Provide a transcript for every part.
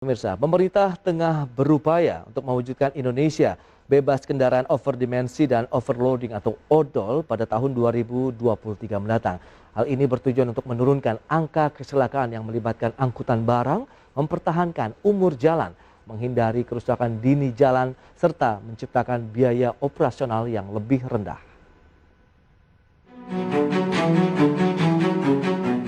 Pemirsa, pemerintah tengah berupaya untuk mewujudkan Indonesia bebas kendaraan overdimensi dan overloading atau odol pada tahun 2023 mendatang. Hal ini bertujuan untuk menurunkan angka kecelakaan yang melibatkan angkutan barang, mempertahankan umur jalan, menghindari kerusakan dini jalan, serta menciptakan biaya operasional yang lebih rendah.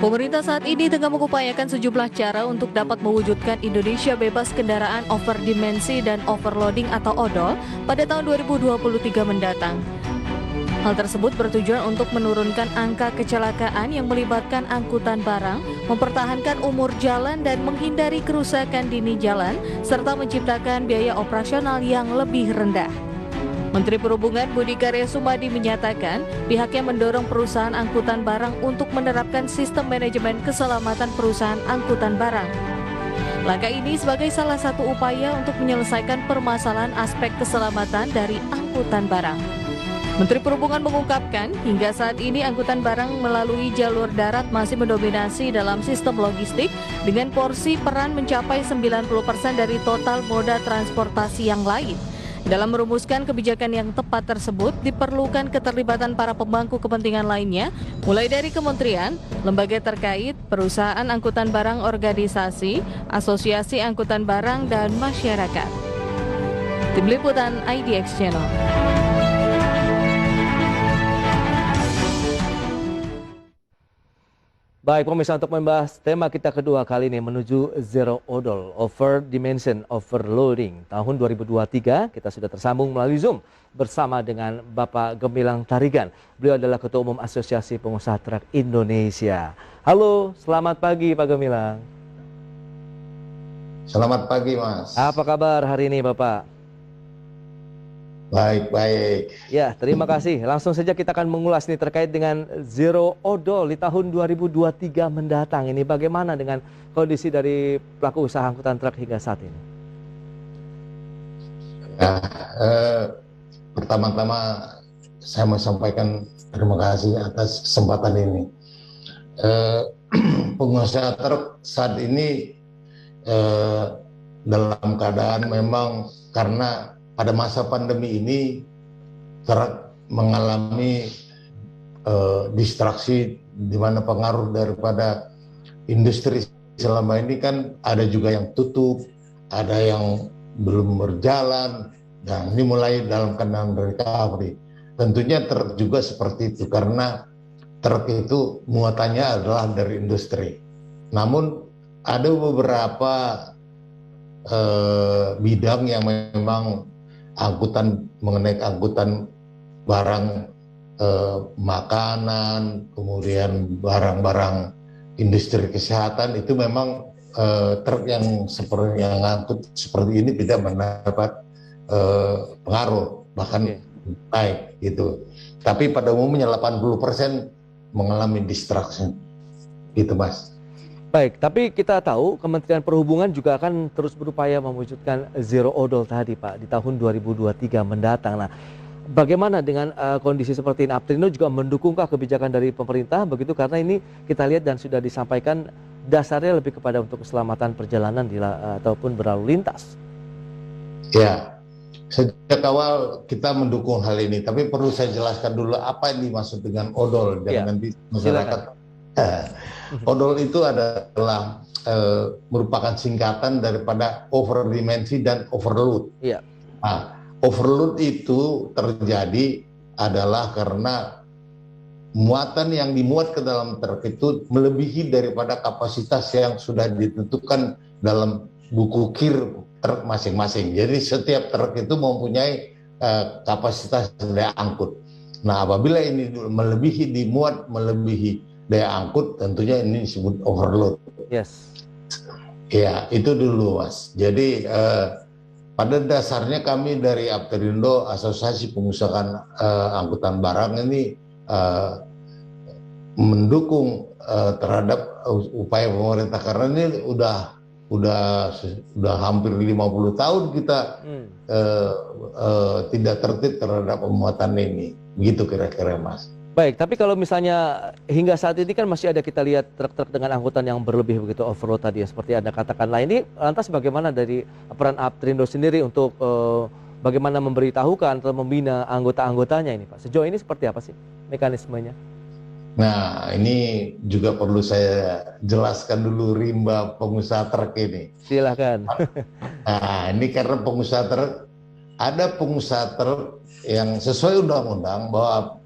Pemerintah saat ini tengah mengupayakan sejumlah cara untuk dapat mewujudkan Indonesia bebas kendaraan overdimensi dan overloading atau odol pada tahun 2023 mendatang. Hal tersebut bertujuan untuk menurunkan angka kecelakaan yang melibatkan angkutan barang, mempertahankan umur jalan dan menghindari kerusakan dini jalan, serta menciptakan biaya operasional yang lebih rendah. Menteri Perhubungan Budi Karya Sumadi menyatakan pihaknya mendorong perusahaan angkutan barang untuk menerapkan sistem manajemen keselamatan perusahaan angkutan barang. Langkah ini sebagai salah satu upaya untuk menyelesaikan permasalahan aspek keselamatan dari angkutan barang. Menteri Perhubungan mengungkapkan hingga saat ini angkutan barang melalui jalur darat masih mendominasi dalam sistem logistik dengan porsi peran mencapai 90% dari total moda transportasi yang lain. Dalam merumuskan kebijakan yang tepat tersebut, diperlukan keterlibatan para pemangku kepentingan lainnya, mulai dari kementerian, lembaga terkait, perusahaan angkutan barang organisasi, asosiasi angkutan barang, dan masyarakat. Tim Liputan IDX Channel. Baik pemirsa, untuk membahas tema kita kedua kali ini menuju Zero Odol, Over Dimension Overloading tahun 2023, kita sudah tersambung melalui Zoom bersama dengan Bapak Gemilang Tarigan. Beliau adalah Ketua Umum Asosiasi Pengusaha Truk Indonesia. Halo, selamat pagi Pak Gemilang. Selamat pagi Mas. Apa kabar hari ini Bapak? Baik. Ya, terima kasih. Langsung saja kita akan mengulas nih terkait dengan Zero Odol di tahun 2023 mendatang. Ini bagaimana dengan kondisi dari pelaku usaha angkutan truk hingga saat ini? Ya, pertama-tama saya mau sampaikan terima kasih atas kesempatan ini. Pengusaha truk saat ini dalam keadaan memang karena pada masa pandemi ini truk mengalami distraksi di mana pengaruh daripada industri selama ini kan ada juga yang tutup, ada yang belum berjalan, dan ini mulai dalam keadaan recovery. Tentunya truk juga seperti itu karena truk itu muatannya adalah dari industri. Namun ada beberapa bidang yang memang mengenai angkutan barang makanan, kemudian barang-barang industri kesehatan itu memang truk yang seperti yang ngangkut seperti ini tidak mendapat pengaruh, bahkan naik gitu. Tapi pada umumnya 80% mengalami distraction gitu Mas. Baik, tapi kita tahu Kementerian Perhubungan juga akan terus berupaya mewujudkan Zero Odol tadi Pak di tahun 2023 mendatang. Nah, bagaimana dengan kondisi seperti ini? Aptrindo juga mendukungkah kebijakan dari pemerintah begitu? Karena ini kita lihat dan sudah disampaikan dasarnya lebih kepada untuk keselamatan perjalanan ataupun berlalu lintas. Ya, sejak awal kita mendukung hal ini, tapi perlu saya jelaskan dulu apa yang dimaksud dengan odol. Jangan nanti masyarakat. Odol itu adalah merupakan singkatan daripada overdimensi dan overload. Iya. Nah, overload itu terjadi adalah karena muatan yang dimuat ke dalam truk itu melebihi daripada kapasitas yang sudah ditentukan dalam buku KIR truk masing-masing. Jadi setiap truk itu mempunyai kapasitas daya angkut. Nah, apabila ini dimuat melebihi daya angkut, tentunya ini disebut overload. Yes. Ya, itu dulu Mas. Jadi pada dasarnya kami dari Aptrindo, Asosiasi Pengusaha Angkutan Barang ini mendukung terhadap upaya pemerintah karena ini udah hampir 50 tahun kita tidak tertib terhadap pemuatan ini. Begitu kira-kira Mas. Baik, tapi kalau misalnya hingga saat ini kan masih ada kita lihat truk-truk dengan angkutan yang berlebih begitu overload tadi ya seperti Anda katakan. Nah ini lantas bagaimana dari peran Aptrindo sendiri untuk bagaimana memberitahukan atau membina anggota-anggotanya ini Pak? Sejauh ini seperti apa sih mekanismenya? Nah, ini juga perlu saya jelaskan dulu rimba pengusaha truk ini. Silahkan. Nah, ini karena pengusaha truk, ada pengusaha truk yang sesuai undang-undang bahwa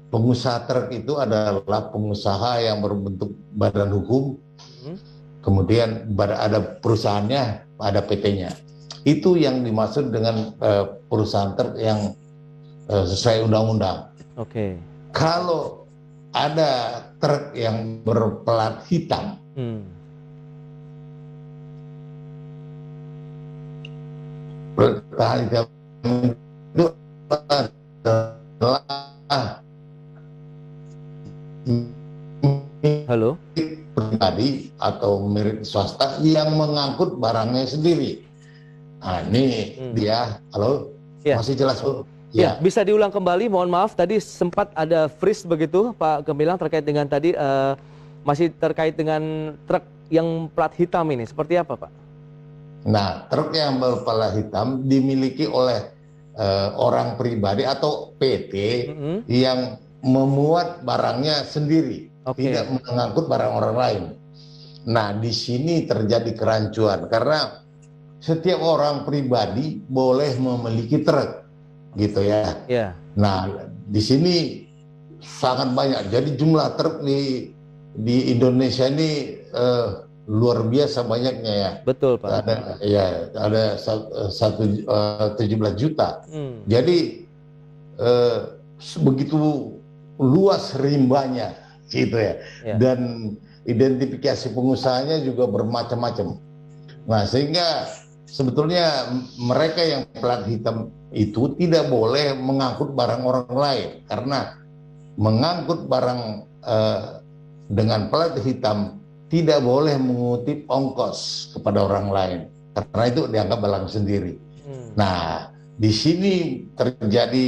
pengusaha truk itu adalah pengusaha yang berbentuk badan hukum, kemudian ada perusahaannya, ada PT-nya. Itu yang dimaksud dengan perusahaan truk yang sesuai undang-undang. Oke. Kalau ada truk yang berplat hitam, berplat hitam itu adalah Halo? pribadi atau milik swasta yang mengangkut barangnya sendiri. Nah, ini dia. Halo? Ya. Masih jelas, Bu? Ya, bisa diulang kembali, mohon maaf tadi sempat ada freeze begitu Pak Gemilang terkait dengan tadi masih terkait dengan truk yang plat hitam ini, seperti apa Pak? Nah, truk yang berplat hitam dimiliki oleh orang pribadi atau PT yang memuat barangnya sendiri, tidak mengangkut barang orang lain. Nah, di sini terjadi kerancuan karena setiap orang pribadi boleh memiliki truk, gitu ya. Nah, di sini sangat banyak. Jadi jumlah truk di Indonesia ini luar biasa banyaknya ya. Betul Pak. Ada 17 juta. Jadi begitu luas rimbanya, gitu ya. Dan identifikasi pengusahanya juga bermacam-macam. Nah, sehingga sebetulnya mereka yang plat hitam itu tidak boleh mengangkut barang orang lain, karena mengangkut barang dengan plat hitam tidak boleh mengutip ongkos kepada orang lain, karena itu dianggap barang sendiri. Nah, di sini terjadi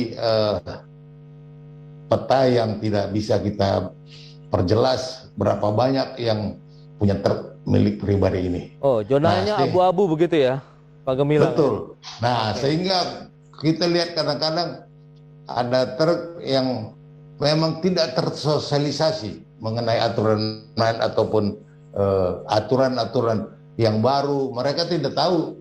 peta yang tidak bisa kita perjelas berapa banyak yang punya truk milik pribadi ini. Oh, zonanya abu-abu begitu ya, Pak Gemilang? Betul. Nah, sehingga kita lihat kadang-kadang ada truk yang memang tidak tersosialisasi mengenai aturan lain ataupun aturan-aturan yang baru. Mereka tidak tahu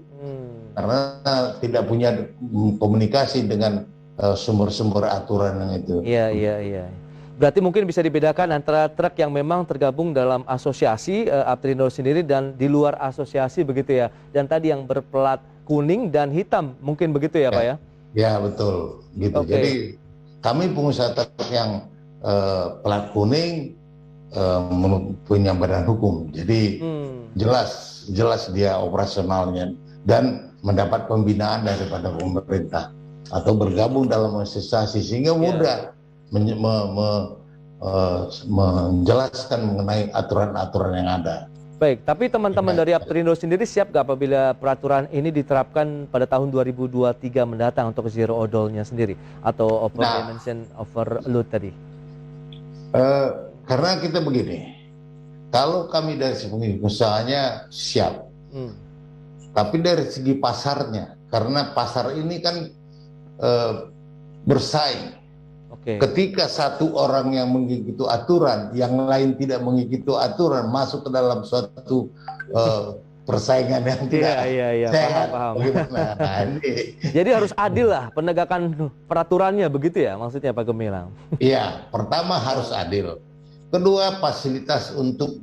karena tidak punya komunikasi dengan sumber-sumber aturan yang itu. Iya. Berarti mungkin bisa dibedakan antara truk yang memang tergabung dalam asosiasi Aptrindo sendiri dan di luar asosiasi begitu ya. Dan tadi yang berplat kuning dan hitam, mungkin begitu ya Pak ya? Ya betul, gitu. Jadi kami pengusaha truk yang plat kuning punya badan hukum. Jadi jelas dia operasionalnya dan mendapat pembinaan daripada pemerintah atau bergabung dalam asosiasi sehingga mudah menjelaskan mengenai aturan-aturan yang ada. Baik, tapi teman-teman dari Aptrindo sendiri siap nggak apabila peraturan ini diterapkan pada tahun 2023 mendatang untuk zero odolnya sendiri atau over dimension overload tadi? Karena kita begini, kalau kami dari segi usahanya siap, tapi dari segi pasarnya, karena pasar ini kan bersaing. Ketika satu orang yang mengikuti aturan, yang lain tidak mengikuti aturan, masuk ke dalam suatu persaingan yang tidak sehat. Paham. Jadi harus adil lah penegakan peraturannya begitu ya maksudnya Pak Gemilang? Iya, pertama harus adil. Kedua, fasilitas untuk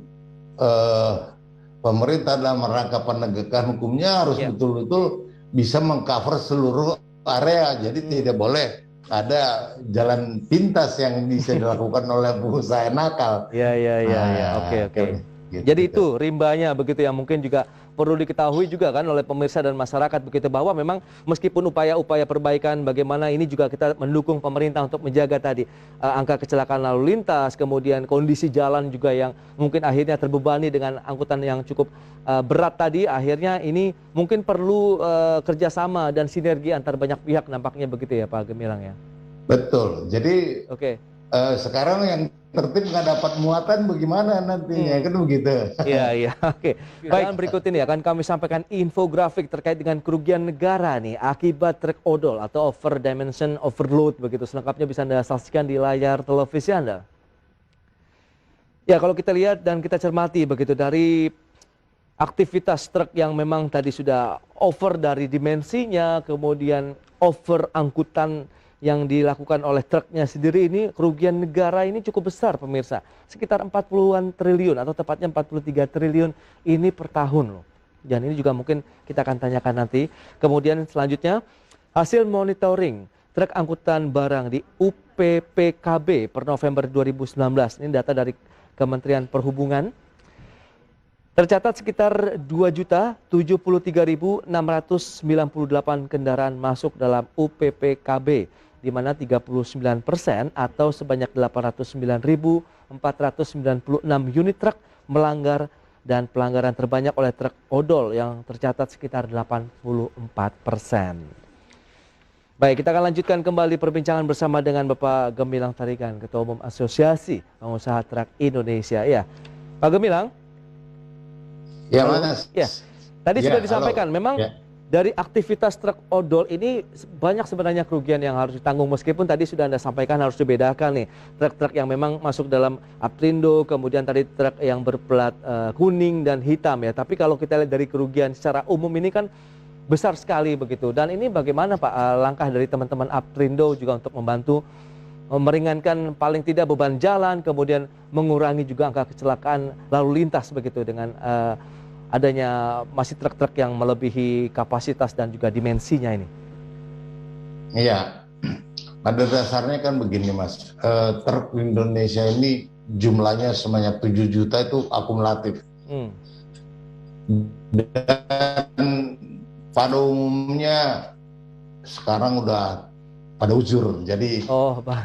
pemerintah dalam rangka penegakan hukumnya harus betul-betul bisa mengcover seluruh area. Jadi tidak boleh ada jalan pintas yang bisa dilakukan oleh pengusaha nakal. Oke. Jadi itu rimbanya begitu yang mungkin juga perlu diketahui juga kan oleh pemirsa dan masyarakat begitu bahwa memang meskipun upaya-upaya perbaikan bagaimana ini juga kita mendukung pemerintah untuk menjaga tadi angka kecelakaan lalu lintas, kemudian kondisi jalan juga yang mungkin akhirnya terbebani dengan angkutan yang cukup berat tadi, akhirnya ini mungkin perlu kerjasama dan sinergi antar banyak pihak nampaknya begitu ya Pak Gemilang ya. Betul. Jadi sekarang yang tertib nggak dapat muatan bagaimana nantinya, kan begitu. Iya, iya. Oke. Baik, dan berikut ini akan kami sampaikan infografik terkait dengan kerugian negara nih akibat truk odol atau over dimension overload begitu. Selengkapnya bisa Anda saksikan di layar televisi Anda. Ya, kalau kita lihat dan kita cermati begitu dari aktivitas truk yang memang tadi sudah over dari dimensinya, kemudian over angkutan yang dilakukan oleh truknya sendiri, ini kerugian negara ini cukup besar pemirsa. Sekitar 40-an triliun atau tepatnya 43 triliun ini per tahun loh. Dan ini juga mungkin kita akan tanyakan nanti. Kemudian selanjutnya hasil monitoring truk angkutan barang di UPPKB per November 2019. Ini data dari Kementerian Perhubungan. Tercatat sekitar 2.073.698 kendaraan masuk dalam UPPKB, di mana 39% atau sebanyak 809.496 unit truk melanggar, dan pelanggaran terbanyak oleh truk odol yang tercatat sekitar 84%. Baik, kita akan lanjutkan kembali perbincangan bersama dengan Bapak Gemilang Tarigan, Ketua Umum Asosiasi Pengusaha Truk Indonesia. Ya, Pak Gemilang. Ya, Mas. Ya, tadi sudah disampaikan, memang dari aktivitas truk odol ini banyak sebenarnya kerugian yang harus ditanggung, meskipun tadi sudah Anda sampaikan harus dibedakan nih, truk-truk yang memang masuk dalam Aprindo, kemudian tadi truk yang berplat kuning dan hitam ya. Tapi kalau kita lihat dari kerugian secara umum ini kan besar sekali begitu. Dan ini bagaimana Pak langkah dari teman-teman Aprindo juga untuk membantu meringankan paling tidak beban jalan, kemudian mengurangi juga angka kecelakaan lalu lintas begitu dengan adanya masih truk-truk yang melebihi kapasitas dan juga dimensinya ini. Iya, pada dasarnya kan begini Mas, truk di Indonesia ini jumlahnya sebanyak 7 juta itu akumulatif. Dan pada umumnya sekarang udah pada uzur, jadi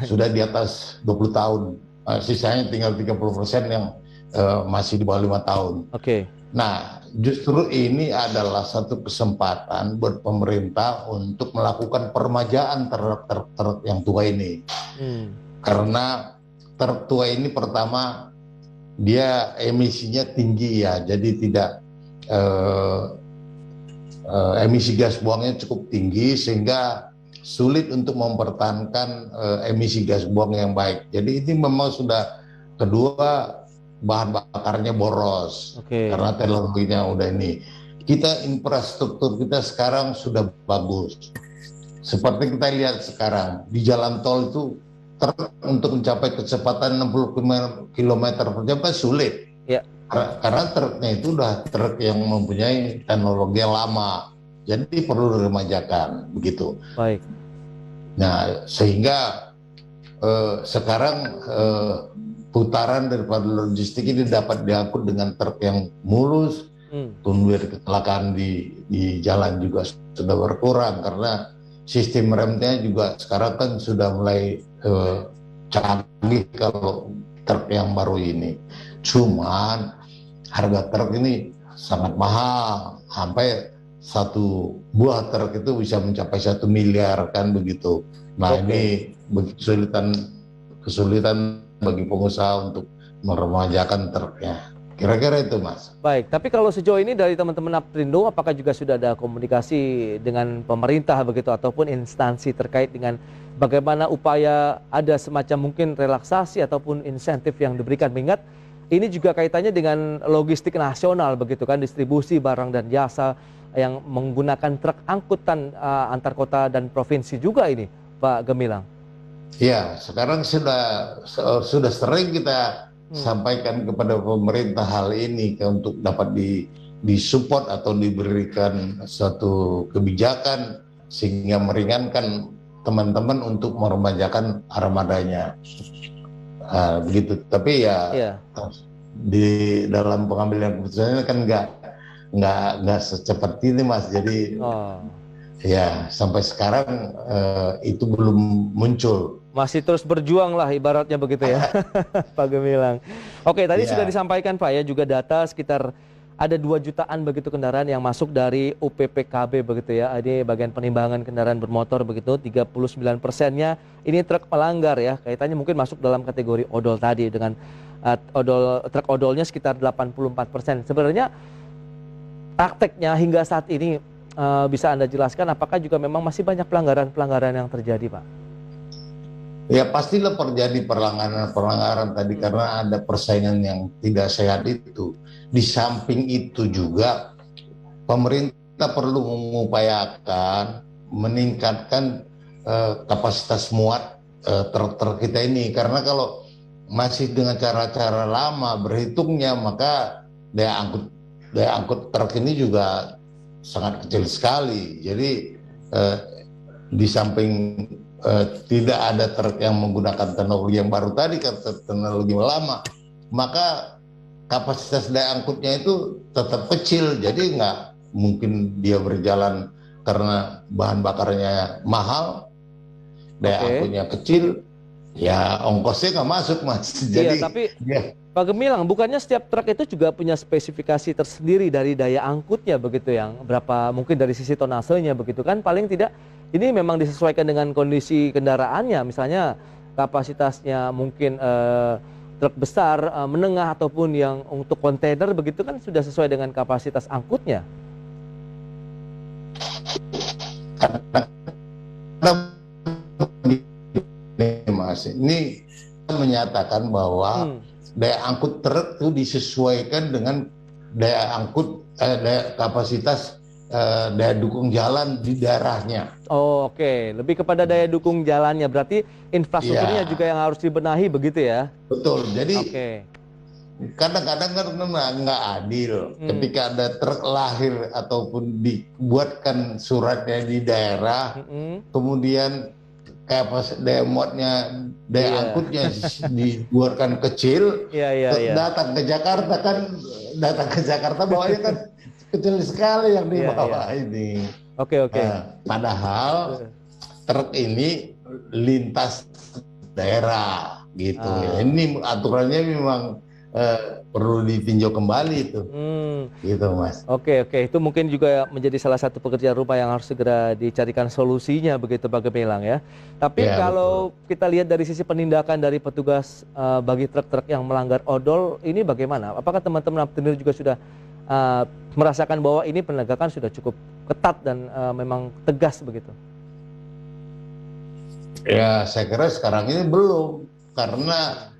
sudah di atas 20 tahun, sisanya tinggal 30% yang masih di bawah 5 tahun. Oke. Nah, justru ini adalah satu kesempatan buat pemerintah untuk melakukan permajaan terhadap truk-truk yang tua ini. Karena truk tua ini pertama dia emisinya tinggi ya, jadi tidak emisi gas buangnya cukup tinggi sehingga sulit untuk mempertahankan emisi gas buang yang baik. Jadi ini memang sudah, kedua bahan bakarnya boros, karena teknologinya udah ini. Kita infrastruktur kita sekarang sudah bagus. Seperti kita lihat sekarang di jalan tol itu truk untuk mencapai kecepatan 60 km per jam kan sulit. Ya. Karena truknya itu udah truk yang mempunyai teknologi yang lama, jadi perlu diremajakan begitu. Baik. Nah, sehingga sekarang putaran daripada logistik ini dapat diangkut dengan truk yang mulus, kemudian kecelakaan di jalan juga sudah berkurang karena sistem remnya juga sekarang kan sudah mulai canggih kalau truk yang baru ini. Cuman harga truk ini sangat mahal, sampai satu buah truk itu bisa mencapai 1 miliar kan begitu. Nah ini kesulitan bagi pengusaha untuk meremajakan truknya. Kira-kira itu Mas. Baik, tapi kalau sejauh ini dari teman-teman Aprindo, apakah juga sudah ada komunikasi dengan pemerintah begitu ataupun instansi terkait dengan bagaimana upaya ada semacam mungkin relaksasi ataupun insentif yang diberikan, mengingat ini juga kaitannya dengan logistik nasional begitu kan, distribusi barang dan jasa yang menggunakan truk angkutan antar kota dan provinsi juga ini, Pak Gemilang. Ya, sekarang sudah sering kita sampaikan kepada pemerintah hal ini untuk dapat disupport atau diberikan suatu kebijakan sehingga meringankan teman-teman untuk meremajakan armadanya. Begitu. Tapi ya di dalam pengambilan keputusannya kan nggak secepat ini Mas. Jadi ya sampai sekarang itu belum muncul. Masih terus berjuang lah ibaratnya begitu ya, Pak Gemilang. Oke, tadi sudah disampaikan Pak ya juga data sekitar ada 2 jutaan begitu kendaraan yang masuk dari UPPKB begitu ya. Ini bagian penimbangan kendaraan bermotor begitu, 39%-nya ini truk pelanggar ya. Kaitannya mungkin masuk dalam kategori odol tadi dengan truk odolnya sekitar 84%. Sebenarnya prakteknya hingga saat ini bisa Anda jelaskan apakah juga memang masih banyak pelanggaran-pelanggaran yang terjadi, Pak? Ya pastilah terjadi pelanggaran tadi karena ada persaingan yang tidak sehat itu. Di samping itu juga pemerintah perlu mengupayakan meningkatkan kapasitas muat truk-truk kita ini, karena kalau masih dengan cara-cara lama berhitungnya maka daya angkut truk ini juga sangat kecil sekali. Jadi di samping tidak ada truk yang menggunakan teknologi yang baru tadi, karena teknologi lama, maka kapasitas daya angkutnya itu tetap kecil. Jadi nggak mungkin dia berjalan karena bahan bakarnya mahal, daya angkutnya kecil, ya ongkosnya nggak masuk, Mas. Jadi, iya, tapi Pak Gemilang, bukannya setiap truk itu juga punya spesifikasi tersendiri dari daya angkutnya begitu, yang berapa mungkin dari sisi tonasenya begitu kan, paling tidak ini memang disesuaikan dengan kondisi kendaraannya, misalnya kapasitasnya mungkin truk besar, menengah ataupun yang untuk kontainer begitu kan sudah sesuai dengan kapasitas angkutnya. Mas, ini menyatakan bahwa daya angkut truk itu disesuaikan dengan daya angkut daya kapasitas daya dukung jalan di daerahnya. Oh, oke. Lebih kepada daya dukung jalannya, berarti infrastrukturnya juga yang harus dibenahi begitu ya? Betul. Jadi kadang-kadang kan nggak adil ketika ada truk lahir ataupun dibuatkan suratnya di daerah, kemudian daya muatnya, daya angkutnya dibuatkan kecil, datang ke Jakarta bawahnya kan kecil sekali yang di bawah ini. Padahal truk ini lintas daerah gitu. Ini aturannya memang perlu ditinjau kembali itu. Gitu, Mas. Oke, itu mungkin juga menjadi salah satu pekerjaan rumah yang harus segera dicarikan solusinya begitu, Pak Gemilang ya. Tapi kalau kita lihat dari sisi penindakan dari petugas bagi truk-truk yang melanggar odol ini bagaimana? Apakah teman-teman Aptenindo juga sudah merasakan bahwa ini penegakan sudah cukup ketat dan memang tegas begitu? Ya, saya kira sekarang ini belum, karena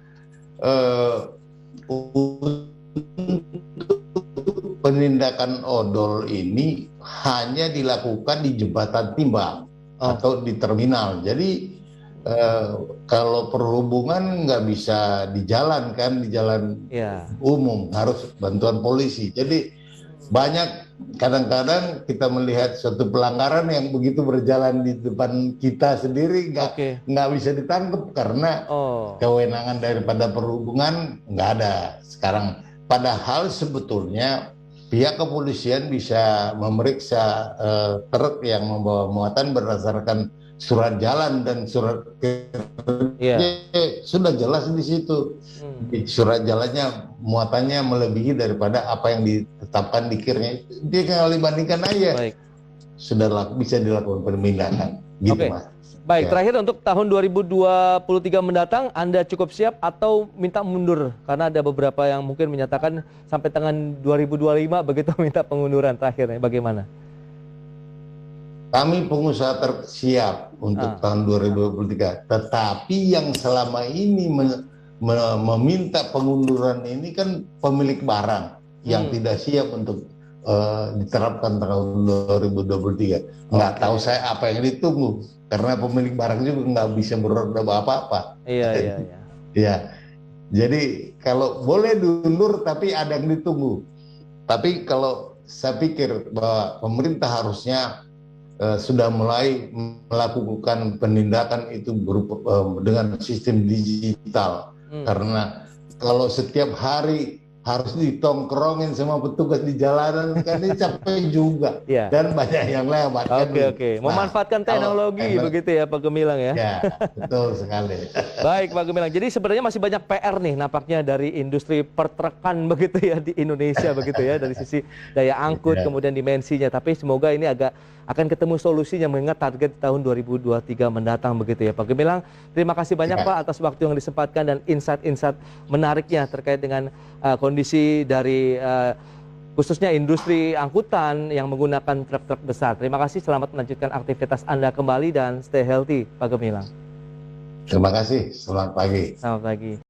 penindakan odol ini hanya dilakukan di jembatan timbang atau di terminal. Jadi kalau perhubungan nggak bisa di jalan umum, harus bantuan polisi. Jadi banyak kadang-kadang kita melihat suatu pelanggaran yang begitu berjalan di depan kita sendiri nggak bisa ditangkap karena kewenangan daripada perhubungan nggak ada sekarang. Padahal sebetulnya pihak kepolisian bisa memeriksa truk yang membawa muatan berdasarkan surat jalan dan surat sudah jelas di situ. Surat jalannya muatannya melebihi daripada apa yang ditetapkan di kirnya. Dia tinggal dibandingkan aja. Sudah bisa dilakukan pemindahan. Gitu, Mas. Baik, terakhir untuk tahun 2023 mendatang, Anda cukup siap atau minta mundur? Karena ada beberapa yang mungkin menyatakan sampai tangan 2025 begitu minta pengunduran terakhirnya. Bagaimana? Kami pengusaha tersiap untuk tahun 2023. Tetapi yang selama ini meminta pengunduran ini kan pemilik barang yang tidak siap untuk diterapkan tahun 2023. Nggak tahu saya apa yang ditunggu. Karena pemilik barang juga nggak bisa berbuat apa-apa. Iya. Jadi kalau boleh diundur tapi ada yang ditunggu. Tapi kalau saya pikir bahwa pemerintah harusnya sudah mulai melakukan penindakan itu berupa dengan sistem digital. Karena kalau setiap hari harus ditongkrongin sama petugas di jalanan kan ini capek juga. Iya. Dan banyak yang lewat. Oke. Nah, Memanfaatkan teknologi begitu ya Pak Gemilang ya. Ya, betul sekali. Baik Pak Gemilang, jadi sebenarnya masih banyak PR nih nampaknya dari industri pertrekan begitu ya di Indonesia begitu ya, dari sisi daya angkut Ya. kemudian dimensinya, tapi semoga ini akan ketemu solusinya mengingat target tahun 2023 mendatang begitu ya Pak Gemilang. Terima kasih banyak Ya. Pak atas waktu yang disempatkan dan insight-insight menariknya terkait dengan kondisi dari khususnya industri angkutan yang menggunakan truk-truk besar. Terima kasih, selamat melanjutkan aktivitas Anda kembali dan stay healthy Pak Gemilang. Terima kasih. Selamat pagi. Selamat pagi.